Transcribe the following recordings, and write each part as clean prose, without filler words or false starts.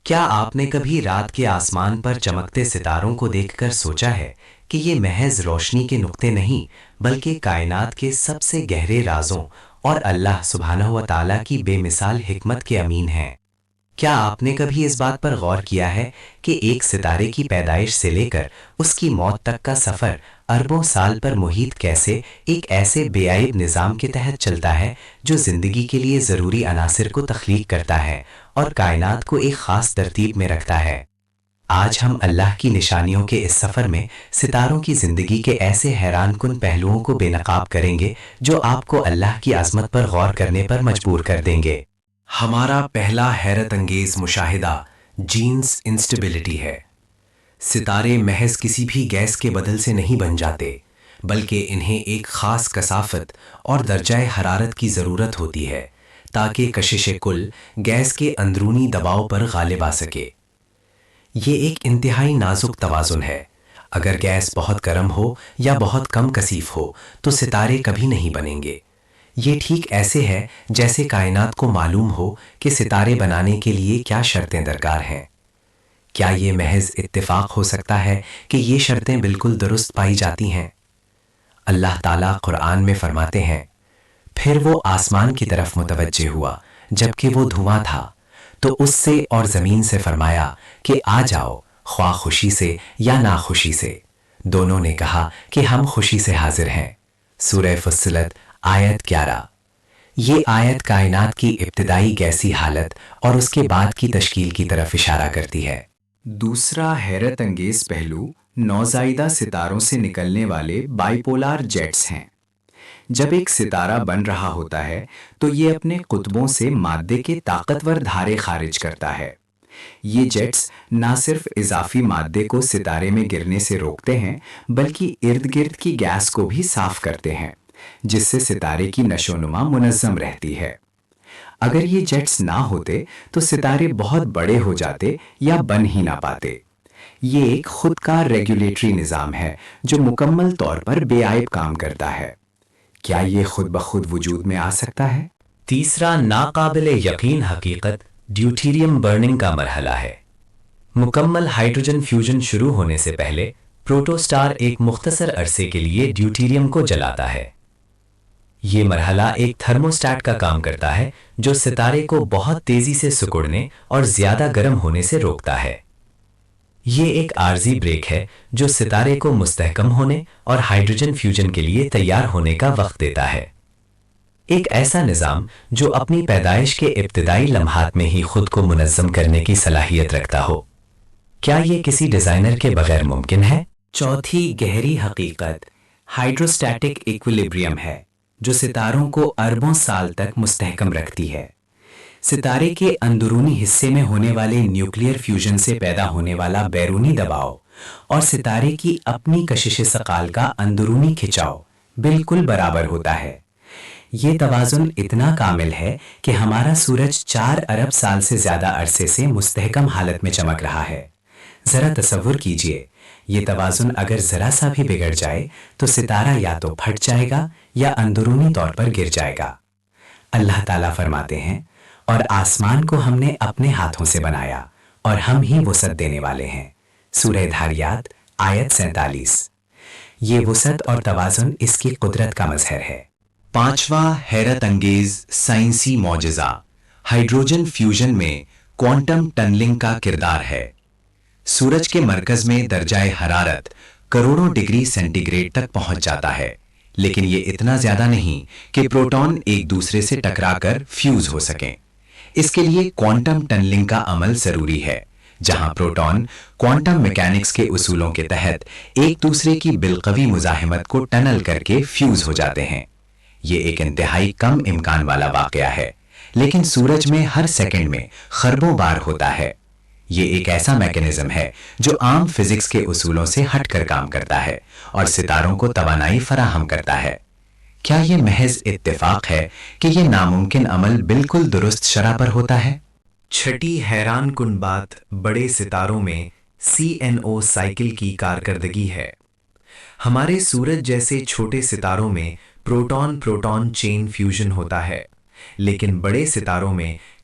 کیا آپ نے کبھی رات کے آسمان پر چمکتے ستاروں کو دیکھ کر سوچا ہے کہ یہ محض روشنی کے نقطے نہیں بلکہ کائنات کے سب سے گہرے رازوں اور اللہ سبحانہ و تعالیٰ کی بے مثال حکمت کے امین ہیں؟ کیا آپ نے کبھی اس بات پر غور کیا ہے کہ ایک ستارے کی پیدائش سے لے کر اس کی موت تک کا سفر اربوں سال پر محیط کیسے ایک ایسے بے عیب نظام کے تحت چلتا ہے جو زندگی کے لیے ضروری عناصر کو تخلیق کرتا ہے اور کائنات کو ایک خاص ترتیب میں رکھتا ہے؟ آج ہم اللہ کی نشانیوں کے اس سفر میں ستاروں کی زندگی کے ایسے حیران کن پہلوؤں کو بے نقاب کریں گے جو آپ کو اللہ کی عظمت پر غور کرنے پر مجبور کر دیں گے۔ ہمارا پہلا حیرت انگیز مشاہدہ جینز انسٹیبلٹی ہے۔ ستارے محض کسی بھی گیس کے بدل سے نہیں بن جاتے، بلکہ انہیں ایک خاص کثافت اور درجہ حرارت کی ضرورت ہوتی ہے تاکہ کشش کل گیس کے اندرونی دباؤ پر غالب آ سکے۔ یہ ایک انتہائی نازک توازن ہے۔ اگر گیس بہت گرم ہو یا بہت کم کثیف ہو تو ستارے کبھی نہیں بنیں گے۔ یہ ٹھیک ایسے ہے جیسے کائنات کو معلوم ہو کہ ستارے بنانے کے لیے کیا شرطیں درکار ہیں۔ کیا یہ محض اتفاق ہو سکتا ہے کہ یہ شرطیں بالکل درست پائی جاتی ہیں؟ اللہ تعالیٰ قرآن میں فرماتے ہیں، پھر وہ آسمان کی طرف متوجہ ہوا جبکہ وہ دھواں تھا، تو اس سے اور زمین سے فرمایا کہ آ جاؤ، خواہ خوشی سے یا ناخوشی سے۔ دونوں نے کہا کہ ہم خوشی سے حاضر ہیں۔ سورہ فصلت آیت 11۔ یہ آیت کائنات کی ابتدائی گیسی حالت اور اس کے بعد کی تشکیل کی طرف اشارہ کرتی ہے۔ دوسرا حیرت انگیز پہلو نوزائیدہ ستاروں سے نکلنے والے بائی پولار جیٹس ہیں۔ جب ایک ستارہ بن رہا ہوتا ہے تو یہ اپنے قطبوں سے مادے کے طاقتور دھارے خارج کرتا ہے۔ یہ جیٹس نہ صرف اضافی مادے کو ستارے میں گرنے سے روکتے ہیں بلکہ ارد گرد کی گیس کو بھی صاف کرتے ہیں، جس سے ستارے کی نشو و نما منظم رہتی ہے۔ اگر یہ جیٹس نہ ہوتے تو ستارے بہت بڑے ہو جاتے یا بن ہی نہ پاتے۔ یہ ایک خود کار ریگولیٹری نظام ہے جو مکمل طور پر بے عیب کام کرتا ہے۔ کیا یہ خود بخود وجود میں آ سکتا ہے؟ تیسرا ناقابل یقین حقیقت ڈیوٹیریم برننگ کا مرحلہ ہے۔ مکمل ہائیڈروجن فیوژن شروع ہونے سے پہلے پروٹوسٹار ایک مختصر عرصے کے لیے ڈیوٹیریم کو جلاتا ہے۔ یہ مرحلہ ایک تھرموسٹیٹ کا کام کرتا ہے جو ستارے کو بہت تیزی سے سکڑنے اور زیادہ گرم ہونے سے روکتا ہے۔ یہ ایک عارضی بریک ہے جو ستارے کو مستحکم ہونے اور ہائیڈروجن فیوژن کے لیے تیار ہونے کا وقت دیتا ہے۔ ایک ایسا نظام جو اپنی پیدائش کے ابتدائی لمحات میں ہی خود کو منظم کرنے کی صلاحیت رکھتا ہو۔ کیا یہ کسی ڈیزائنر کے بغیر ممکن ہے؟ چوتھی گہری حقیقت ہائیڈروسٹیٹک ایکویلیبریم ہے جو ستاروں کو اربوں سال تک مستحکم رکھتی ہے۔ ستارے کے اندرونی حصے میں ہونے والے نیوکلیئر فیوژن سے پیدا ہونے والا بیرونی دباؤ اور ستارے کی اپنی کشش ثقال کا اندرونی کھچاؤ بالکل برابر ہوتا ہے۔ یہ توازن اتنا کامل ہے کہ ہمارا سورج 4 ارب سال سے زیادہ عرصے سے مستحکم حالت میں چمک رہا ہے۔ ذرا تصور کیجئے، یہ توازن اگر ذرا سا بھی بگڑ جائے تو ستارہ یا تو پھٹ جائے گا یا اندرونی طور پر گر جائے گا۔ اللہ تعالیٰ فرماتے ہیں، اور آسمان کو ہم نے اپنے ہاتھوں سے بنایا اور ہم ہی وسعت دینے والے ہیں۔ سورہ دھاریات آیت 47۔ یہ وسعت اور توازن اس کی قدرت کا مظہر ہے۔ پانچواں حیرت انگیز سائنسی معجزہ ہائیڈروجن فیوژن میں کوانٹم ٹنلنگ کا کردار ہے۔ سورج کے مرکز میں درجہ حرارت کروڑوں ڈگری سینٹی گریڈ تک پہنچ جاتا ہے، لیکن یہ اتنا زیادہ نہیں کہ پروٹون ایک دوسرے سے ٹکرا کر فیوز ہو سکیں۔ اس کے لیے کوانٹم ٹنلنگ کا عمل ضروری ہے، جہاں پروٹون کوانٹم میکینکس کے اصولوں کے تحت ایک دوسرے کی بالقوی مزاحمت کو ٹنل کر کے فیوز ہو جاتے ہیں۔ یہ ایک انتہائی کم امکان والا واقعہ ہے، لیکن سورج میں ہر سیکنڈ میں خربوں بار ہوتا ہے۔ یہ ایک ایسا میکانزم ہے جو عام فزکس کے اصولوں سے ہٹ کر کام کرتا ہے اور ستاروں کو توانائی فراہم کرتا ہے۔ کیا یہ محض اتفاق ہے کہ یہ ناممکن عمل بالکل درست شرح پر ہوتا ہے؟ چھٹی حیران کن بات بڑے ستاروں میں CNO سائیکل کی کارکردگی ہے۔ ہمارے سورج جیسے چھوٹے ستاروں میں پروٹون پروٹون چین فیوژن ہوتا ہے، لیکن بڑے ستاروں میں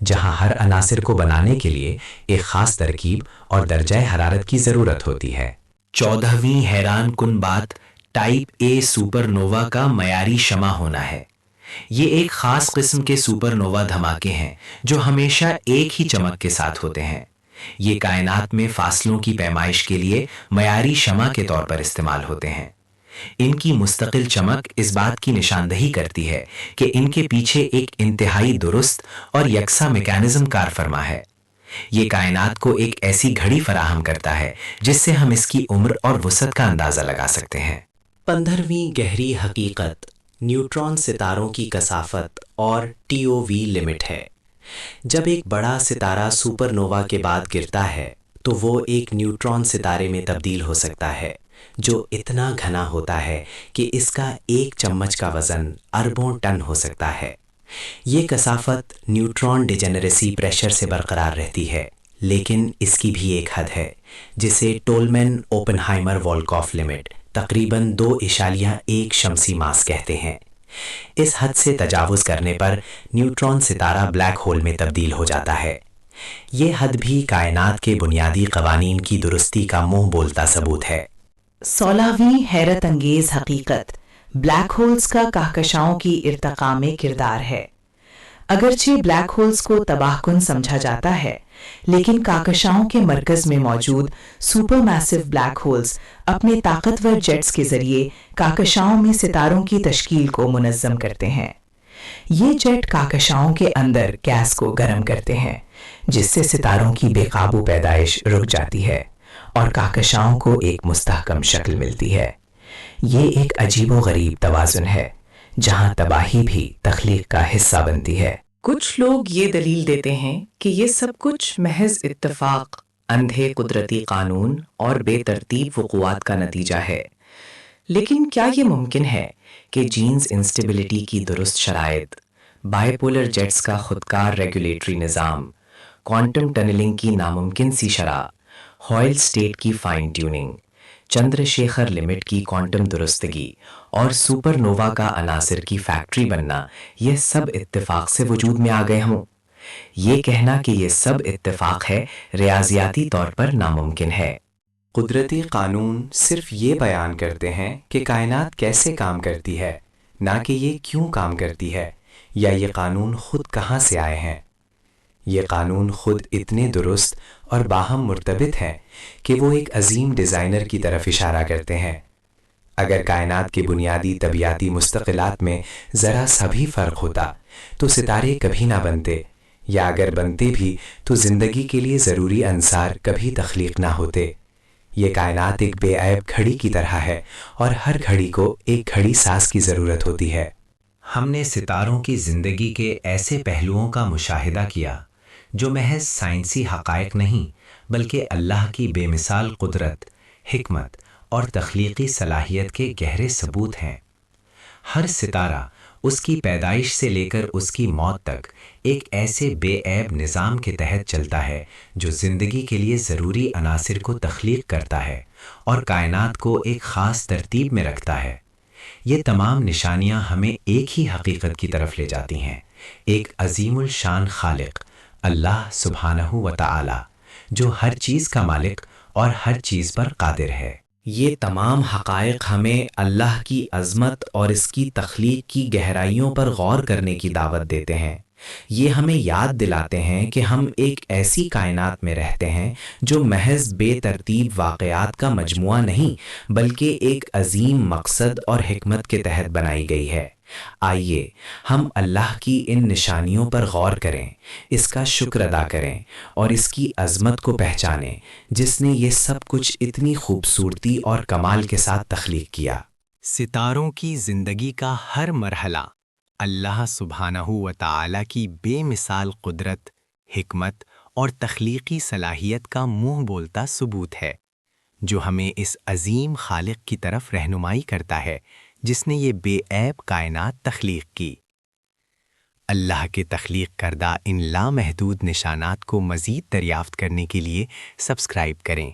جہاں ہر عناصر کو بنانے کے لیے ایک خاص ترکیب اور درجہ حرارت کی ضرورت ہوتی ہے۔ 14ویں حیران کن بات ٹائپ اے سپر نووا کا معیاری شمع ہونا ہے۔ یہ ایک خاص قسم کے سپر نووا دھماکے ہیں جو ہمیشہ ایک ہی چمک کے ساتھ ہوتے ہیں۔ یہ کائنات میں فاصلوں کی پیمائش کے لیے معیاری شمع کے طور پر استعمال ہوتے ہیں۔ ان کی مستقل چمک اس بات کی نشاندہی کرتی ہے کہ ان کے پیچھے ایک انتہائی درست اور یکساں میکانزم کار فرما ہے۔ یہ کائنات کو ایک ایسی گھڑی فراہم کرتا ہے جس سے ہم اس کی عمر اور وسعت کا اندازہ لگا سکتے ہیں۔ 15ویں گہری حقیقت نیوٹران ستاروں کی کثافت اور TOV لمٹ ہے۔ جب ایک بڑا ستارہ سپر نووا کے بعد گرتا ہے تو وہ ایک نیوٹران ستارے میں تبدیل ہو سکتا ہے جو اتنا گھنا ہوتا ہے کہ اس کا ایک چمچ کا وزن اربوں ٹن ہو سکتا ہے۔ یہ کثافت نیوٹران ڈیجنریسی پریشر سے برقرار رہتی ہے، لیکن اس کی بھی ایک حد ہے جسے ٹولمین اوپنہائمر والکوف لمٹ تقریباً 2.1 شمسی ماس کہتے ہیں۔ اس حد سے تجاوز کرنے پر نیوٹران ستارہ بلیک ہول میں تبدیل ہو جاتا ہے۔ یہ حد بھی کائنات کے بنیادی قوانین کی درستی کا منہ بولتا ثبوت ہے۔ 16ویں حیرت انگیز حقیقت بلیک ہولز کا کہکشاؤں کی ارتقاء میں کردار ہے۔ اگرچہ بلیک ہولز کو تباہ کن سمجھا جاتا ہے، لیکن کہکشاؤں کے مرکز میں موجود سپر میسو بلیک ہولز اپنے طاقتور جیٹس کے ذریعے کہکشاؤں میں ستاروں کی تشکیل کو منظم کرتے ہیں۔ یہ جیٹ کہکشاؤں کے اندر گیس کو گرم کرتے ہیں، جس سے ستاروں کی بے قابو پیدائش رک جاتی ہے اور کہکشاؤں کو ایک مستحکم شکل ملتی ہے۔ یہ ایک عجیب و غریب توازن ہے جہاں تباہی بھی تخلیق کا حصہ بنتی ہے۔ کچھ لوگ یہ دلیل دیتے ہیں کہ یہ سب کچھ محض اتفاق، اندھے قدرتی قانون اور بے ترتیب وقوعات کا نتیجہ ہے۔ لیکن کیا یہ ممکن ہے کہ جینز انسٹیبلٹی کی درست شرائط، بائی پولر جیٹس کا خودکار ریگولیٹری نظام، کوانٹم ٹنلنگ کی ناممکن سی شرح، ہائل سٹیٹ کی fine tuning, Chandrasekhar limit کی کوانٹم درستگی اور سپر نووا کا عناصر کی فیکٹری بننا، یہ سب اتفاق سے وجود میں آ گئے ہوں؟ یہ کہنا کہ یہ سب اتفاق ہے ریاضیاتی طور پر ناممکن ہے۔ قدرتی قانون صرف یہ بیان کرتے ہیں کہ کائنات کیسے کام کرتی ہے، نہ کہ یہ کیوں کام کرتی ہے یا یہ قانون خود کہاں سے آئے ہیں۔ یہ قانون خود اتنے درست اور باہم مرتبط ہیں کہ وہ ایک عظیم ڈیزائنر کی طرف اشارہ کرتے ہیں۔ اگر کائنات کے بنیادی طبیعیاتی مستقلات میں ذرا سا بھی فرق ہوتا تو ستارے کبھی نہ بنتے، یا اگر بنتے بھی تو زندگی کے لیے ضروری عنصر کبھی تخلیق نہ ہوتے۔ یہ کائنات ایک بے عیب گھڑی کی طرح ہے اور ہر گھڑی کو ایک گھڑی ساز کی ضرورت ہوتی ہے۔ ہم نے ستاروں کی زندگی کے ایسے پہلوؤں کا مشاہدہ کیا جو محض سائنسی حقائق نہیں بلکہ اللہ کی بے مثال قدرت، حکمت اور تخلیقی صلاحیت کے گہرے ثبوت ہیں۔ ہر ستارہ اس کی پیدائش سے لے کر اس کی موت تک ایک ایسے بے عیب نظام کے تحت چلتا ہے جو زندگی کے لیے ضروری عناصر کو تخلیق کرتا ہے اور کائنات کو ایک خاص ترتیب میں رکھتا ہے۔ یہ تمام نشانیاں ہمیں ایک ہی حقیقت کی طرف لے جاتی ہیں، ایک عظیم الشان خالق اللہ سبحانہ و تعالی جو ہر چیز کا مالک اور ہر چیز پر قادر ہے۔ یہ تمام حقائق ہمیں اللہ کی عظمت اور اس کی تخلیق کی گہرائیوں پر غور کرنے کی دعوت دیتے ہیں۔ یہ ہمیں یاد دلاتے ہیں کہ ہم ایک ایسی کائنات میں رہتے ہیں جو محض بے ترتیب واقعات کا مجموعہ نہیں بلکہ ایک عظیم مقصد اور حکمت کے تحت بنائی گئی ہے۔ آئیے ہم اللہ کی ان نشانیوں پر غور کریں، اس کا شکر ادا کریں اور اس کی عظمت کو پہچانیں جس نے یہ سب کچھ اتنی خوبصورتی اور کمال کے ساتھ تخلیق کیا۔ ستاروں کی زندگی کا ہر مرحلہ اللہ سبحانہ و تعالی کی بے مثال قدرت، حکمت اور تخلیقی صلاحیت کا منہ بولتا ثبوت ہے، جو ہمیں اس عظیم خالق کی طرف رہنمائی کرتا ہے جس نے یہ بے عیب کائنات تخلیق کی۔ اللہ کے تخلیق کردہ ان لامحدود نشانات کو مزید دریافت کرنے کے لیے سبسکرائب کریں۔